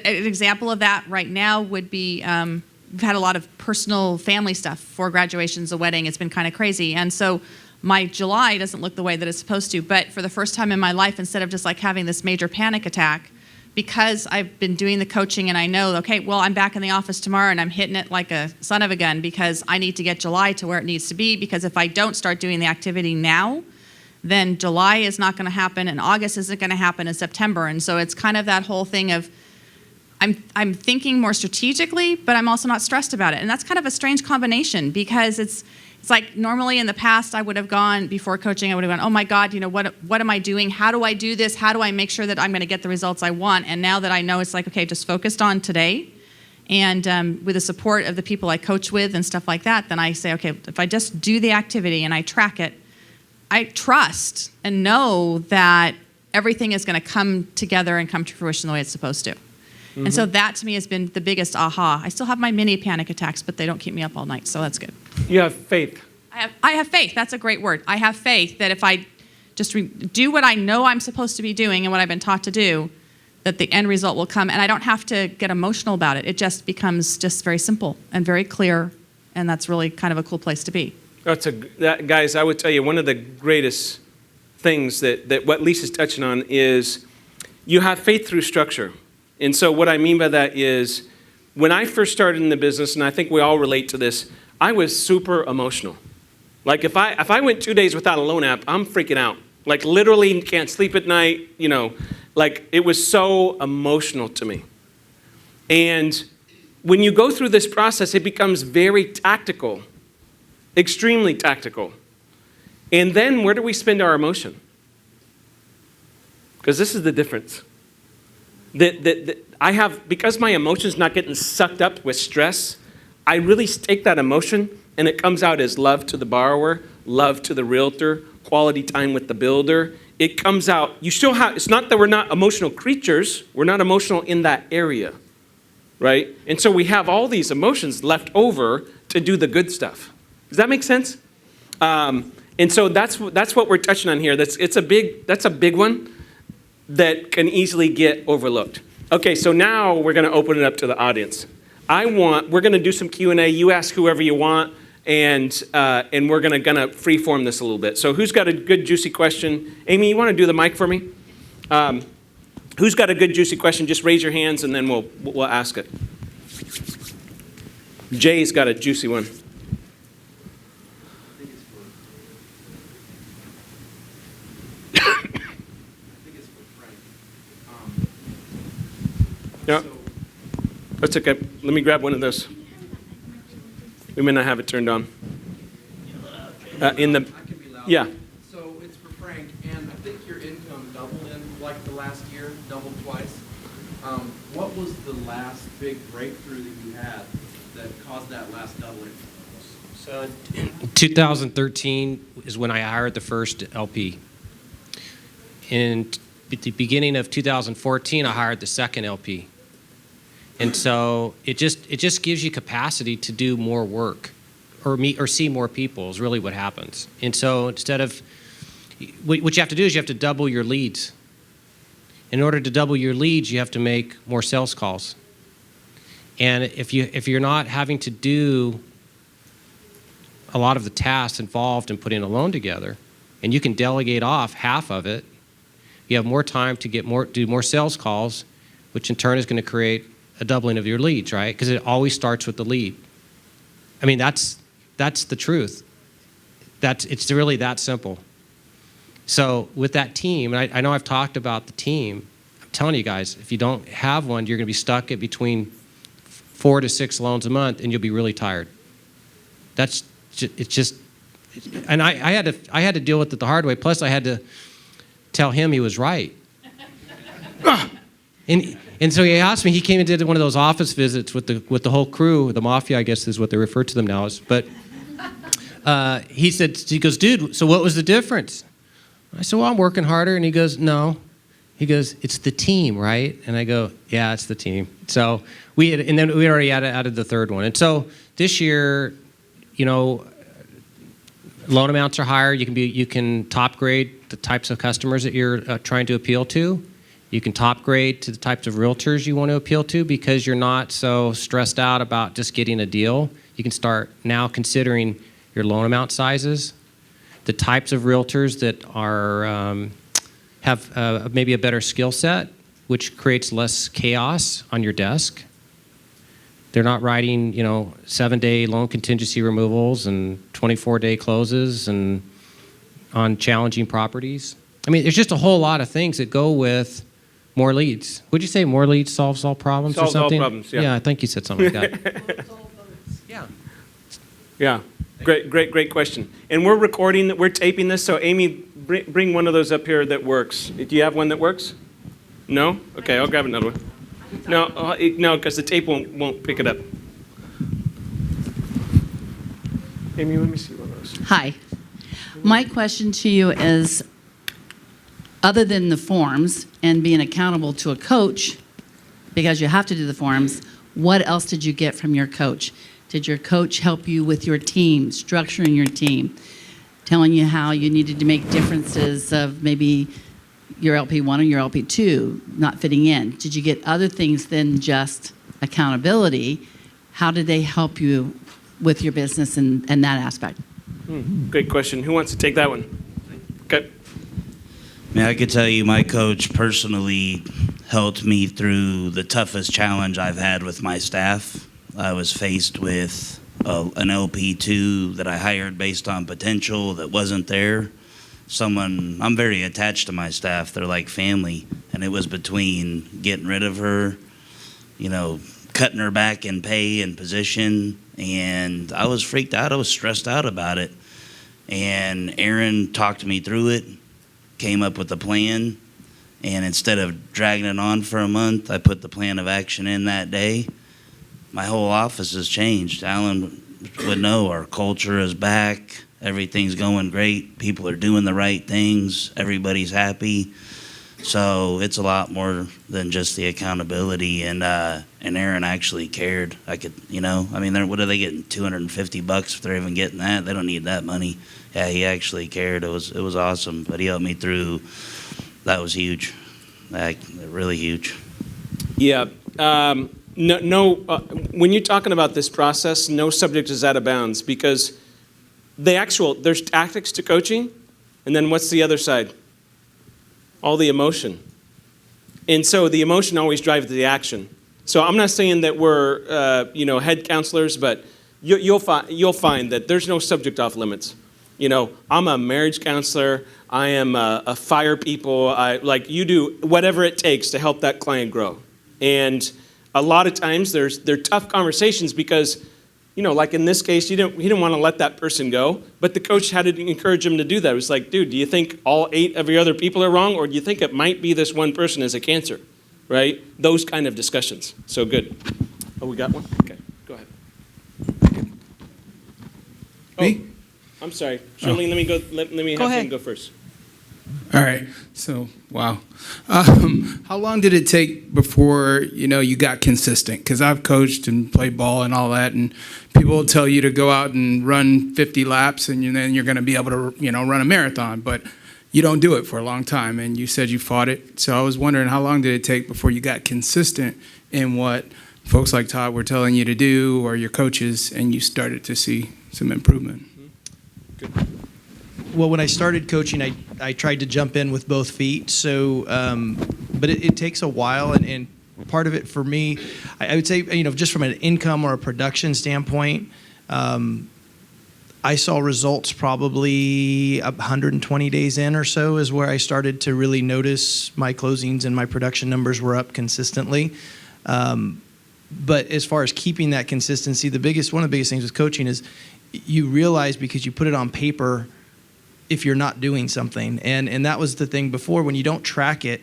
example of that right now would be, we've had a lot of personal family stuff for graduations, a wedding. It's been kind of crazy. And so my July doesn't look the way that it's supposed to. But for the first time in my life, instead of just like having this major panic attack, because I've been doing the coaching and I know, okay, well, I'm back in the office tomorrow and I'm hitting it like a son of a gun because I need to get July to where it needs to be, because if I don't start doing the activity now, then July is not going to happen and August isn't going to happen in September. And so it's kind of that whole thing of I'm thinking more strategically, but I'm also not stressed about it. And that's kind of a strange combination, because it's like normally in the past I would have gone, before coaching, I would have gone, oh my God, what am I doing? How do I do this? How do I make sure that I'm going to get the results I want? And now that I know, it's like, okay, just focused on today. And with the support of the people I coach with and stuff like that, then I say, okay, if I just do the activity and I track it, I trust and know that everything is going to come together and come to fruition the way it's supposed to. Mm-hmm. And so that to me has been the biggest aha. I still have my mini panic attacks, but they don't keep me up all night, so that's good. You have faith. I have faith. That's a great word. I have faith that if I just do what I know I'm supposed to be doing and what I've been taught to do, that the end result will come. And I don't have to get emotional about it. It just becomes just very simple and very clear, and that's really kind of a cool place to be. Guys, I would tell you, one of the greatest things that what Lisa's touching on is you have faith through structure. And so what I mean by that is, when I first started in the business, and I think we all relate to this, I was super emotional. Like if I went 2 days without a loan app, I'm freaking out. Like literally can't sleep at night, like it was so emotional to me. And when you go through this process, it becomes very tactical, extremely tactical. And then where do we spend our emotion? Because this is the difference. I have, because my emotion's not getting sucked up with stress, I really take that emotion and it comes out as love to the borrower, love to the realtor, quality time with the builder. It comes out, you still have, it's not that we're not emotional creatures, we're not emotional in that area, right? And so we have all these emotions left over to do the good stuff. Does that make sense? And so that's what we're touching on here. That's a big one that can easily get overlooked. Okay, so now we're going to open it up to the audience. We're going to do some Q&A. You ask whoever you want, and we're going to free-form this a little bit. So who's got a good, juicy question? Amy, you want to do the mic for me? Who's got a good, juicy question? Just raise your hands, and then we'll ask it. Jay's got a juicy one. Yeah, that's okay. Let me grab one of those. We may not have it turned on. Yeah. So it's for Frank, and I think your income doubled in like the last year, doubled twice. What was the last big breakthrough that you had that caused that last doubling? So in 2013 is when I hired the first LP. At the beginning of 2014, I hired the second LP. And so it just gives you capacity to do more work or see more people is really what happens. And so instead of, what you have to do is you have to double your leads. In order to double your leads, you have to make more sales calls. And if you're not having to do a lot of the tasks involved in putting a loan together, and you can delegate off half of it, you have more time to do more sales calls, which in turn is going to create a doubling of your leads, right? Because it always starts with the lead. I mean, that's the truth. It's really that simple. So with that team, and I know I've talked about the team, I'm telling you guys, if you don't have one, you're going to be stuck at between 4 to 6 loans a month, and you'll be really tired. It's just and I had to deal with it the hard way. Plus, I had to tell him he was right. And so he asked me. He came and did one of those office visits with the whole crew, the mafia, I guess is what they refer to them now as. But he goes, dude, so what was the difference? I said, well, I'm working harder. And he goes, no. He goes, it's the team, right? And I go, yeah, it's the team. So and then we already added the third one. And so this year, loan amounts are higher. You can top grade the types of customers that you're trying to appeal to. You can top grade to the types of realtors you want to appeal to because you're not so stressed out about just getting a deal. You can start now considering your loan amount sizes, the types of realtors that are have maybe a better skill set, which creates less chaos on your desk. They're not writing, 7-day loan contingency removals and 24-day closes and on challenging properties. I mean, there's just a whole lot of things that go with more leads. Would you say more leads solves all problems Solves or all something? problems, yeah. Yeah, I think you said something like that. Yeah. Yeah, great question. And we're taping this, so Amy, bring one of those up here that works. Do you have one that works? No? Okay, I'll grab another one. No, because the tape won't pick it up. Amy, let me see one of those. Hi. My question to you is, other than the forms and being accountable to a coach, because you have to do the forms, what else did you get from your coach? Did your coach help you with your team, structuring your team, telling you how you needed to make differences of maybe your LP1 or your LP2 not fitting in? Did you get other things than just accountability? How did they help you with your business and that aspect? Great question. Who wants to take that one? Okay. I could tell you my coach personally helped me through the toughest challenge I've had with my staff. I was faced with an LP2 that I hired based on potential that wasn't there. I'm very attached to my staff. They're like family. And it was between getting rid of her, cutting her back in pay and position. And I was freaked out. I was stressed out about it. And Aaron talked me through it, came up with a plan. And instead of dragging it on for a month, I put the plan of action in that day. My whole office has changed. Alan would know our culture is back. Everything's going great. People are doing the right things. Everybody's happy. So it's a lot more than just the accountability. And Aaron actually cared. What are they getting? $250 if they're even getting that? They don't need that money. Yeah, he actually cared. It was awesome. But he helped me through. That was huge. Really huge. Yeah. When you're talking about this process, no subject is out of bounds because there's tactics to coaching, and then what's the other side? All the emotion. And so the emotion always drives the action. So I'm not saying that we're, head counselors, but you'll find that there's no subject off limits. I'm a marriage counselor. I am a fire people. You do whatever it takes to help that client grow. And a lot of times they're tough conversations because, like in this case, he didn't want to let that person go, but the coach had to encourage him to do that. It was like, dude, do you think all 8 of your other people are wrong, or do you think it might be this one person as a cancer, right? Those kind of discussions. So good. Oh, we got one? Okay, go ahead. Me? Oh, I'm sorry. Charlene, let me go. Let me have him go first. All right. So, wow. How long did it take before, you got consistent? Because I've coached and played ball and all that, and people will tell you to go out and run 50 laps, and then you're going to be able to, run a marathon. But you don't do it for a long time, and you said you fought it. So I was wondering, how long did it take before you got consistent in what folks like Todd were telling you to do, or your coaches, and you started to see some improvement? Good. Well, when I started coaching, I tried to jump in with both feet. So, but it takes a while, and part of it for me, I would say, just from an income or a production standpoint, I saw results probably 120 days in or so is where I started to really notice my closings and my production numbers were up consistently. But as far as keeping that consistency, one of the biggest things with coaching is you realize because you put it on paper if you're not doing something. And that was the thing before, when you don't track it,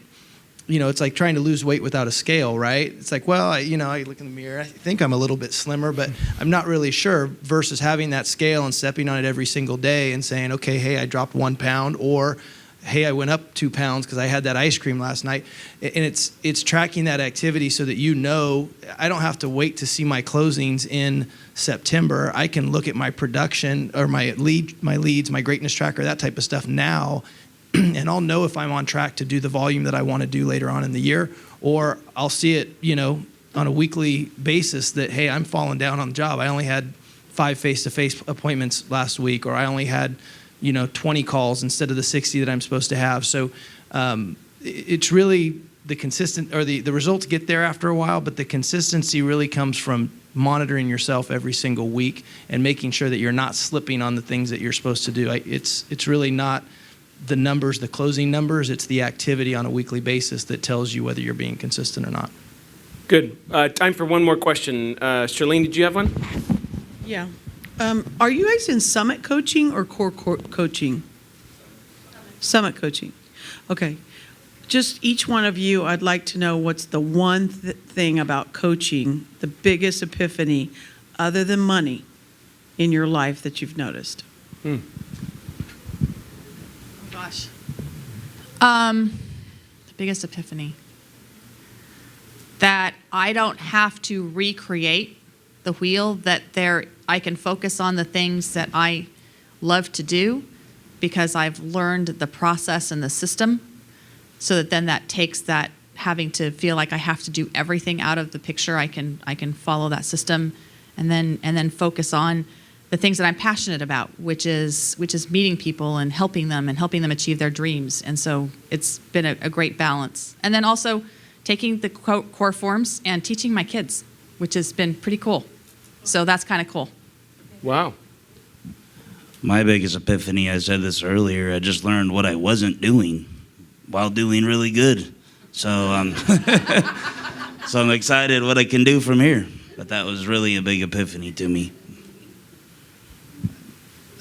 it's like trying to lose weight without a scale, right? It's like, well, I look in the mirror, I think I'm a little bit slimmer, but I'm not really sure, versus having that scale and stepping on it every single day and saying, okay, hey, I dropped 1 pound, or hey, I went up 2 pounds because I had that ice cream last night. And it's tracking that activity so that I don't have to wait to see my closings in September. I can look at my production or my leads, my greatness tracker, that type of stuff now, and I'll know if I'm on track to do the volume that I want to do later on in the year, or I'll see it, on a weekly basis that, hey, I'm falling down on the job. I only had 5 face-to-face appointments last week, or I only had 20 calls instead of the 60 that I'm supposed to have. So it's really the consistent, or the results get there after a while, but the consistency really comes from monitoring yourself every single week and making sure that you're not slipping on the things that you're supposed to do. It's really not the numbers, the closing numbers, it's the activity on a weekly basis that tells you whether you're being consistent or not. Good. Time for one more question. Charlene, did you have one? Yeah. Are you guys in summit coaching or core coaching? Summit coaching. Okay. Just each one of you, I'd like to know what's the one thing about coaching, the biggest epiphany other than money in your life that you've noticed. Gosh. The biggest epiphany. That I don't have to recreate the wheel, that I can focus on the things that I love to do because I've learned the process and the system, so that then that takes that having to feel like I have to do everything out of the picture. I can follow that system and then focus on the things that I'm passionate about, which is meeting people and helping them achieve their dreams. And so it's been a great balance. And then also taking the core forms and teaching my kids, which has been pretty cool. So that's kind of cool. Wow. My biggest epiphany, I said this earlier, I just learned what I wasn't doing while doing really good. So so I'm excited what I can do from here. But that was really a big epiphany to me.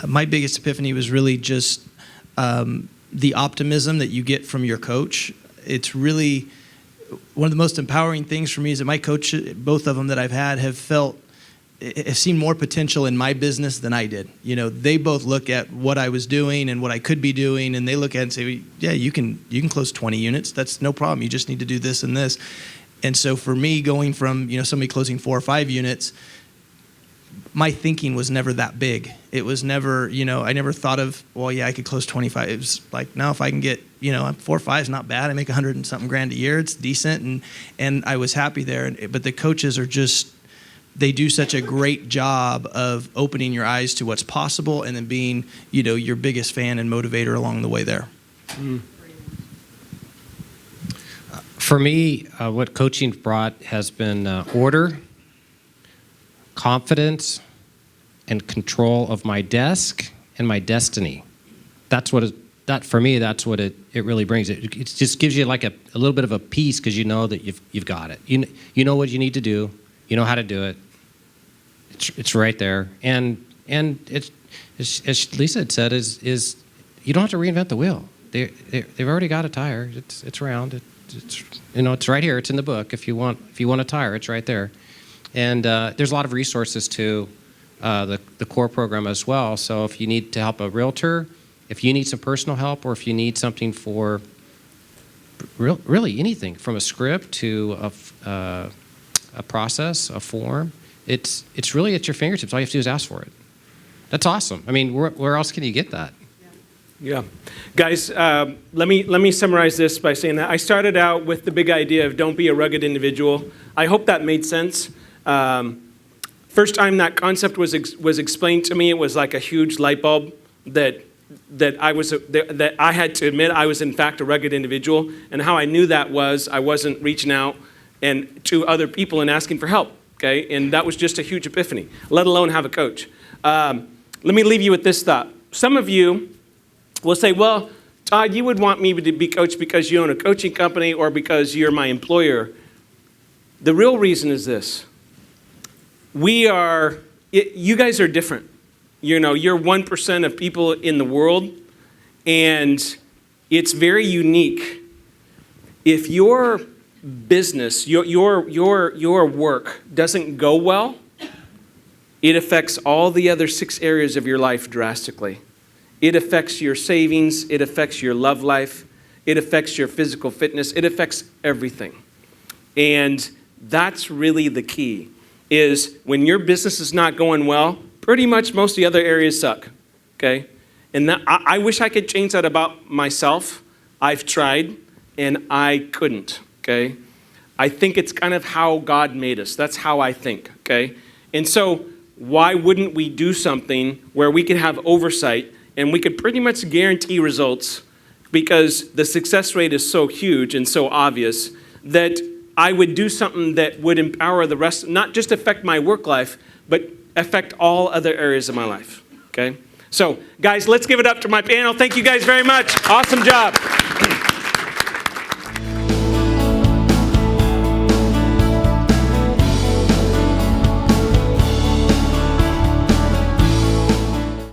My biggest epiphany was really just the optimism that you get from your coach. It's really one of the most empowering things for me is that my coach, both of them that I've had, have seen more potential in my business than I did. They both look at what I was doing and what I could be doing, and they look at it and say, yeah, you can close 20 units. That's no problem. You just need to do this and this. And so for me, going from somebody closing 4 or 5 units, my thinking was never that big. It was never, I never thought of, well, yeah, I could close 25. It was like, now if I can get, 4 or 5 is not bad. I make 100 and something grand a year. It's decent. And I was happy there. But the coaches are just, they do such a great job of opening your eyes to what's possible and then being, your biggest fan and motivator along the way there. For me, what coaching brought has been order, confidence, and control of my desk and my destiny. That's what for me, that's what it really brings. It just gives you like a little bit of a peace because you know that you've got it. You know what you need to do. You know how to do it. It's right there. And it's, as Lisa had said, is you don't have to reinvent the wheel. They've already got a tire. It's round. It's right here. It's in the book. If you want a tire, it's right there. And there's a lot of resources to the core program as well. So if you need to help a realtor, if you need some personal help, or if you need something for really anything from a script to a process, a form, it's really at your fingertips. All you have to do is ask for it. That's awesome. I mean, where else can you get that? Yeah. Guys, let me summarize this by saying that I started out with the big idea of don't be a rugged individual. I hope that made sense. First time that concept was explained to me, it was like a huge light bulb that I had to admit I was in fact a rugged individual. And how I knew that was I wasn't reaching out and to other people and asking for help. Okay, and that was just a huge epiphany. Let alone have a coach. Let me leave you with this thought. Some of you will say, well, Todd, you would want me to be coached because you own a coaching company or because you're my employer. The real reason is this. You guys are different. you're 1% of people in the world, and it's very unique. If your business, your work doesn't go well, it affects all the other 6 areas of your life drastically. It affects your savings, it affects your love life, it affects your physical fitness, it affects everything. And that's really the key, is when your business is not going well, pretty much most of the other areas suck, okay? And I wish I could change that about myself. I've tried, and I couldn't, okay? I think it's kind of how God made us. That's how I think, okay? And so why wouldn't we do something where we could have oversight and we could pretty much guarantee results, because the success rate is so huge and so obvious that I would do something that would empower the rest, not just affect my work life, but affect all other areas of my life, okay? So, guys, let's give it up to my panel. Thank you guys very much. Awesome job.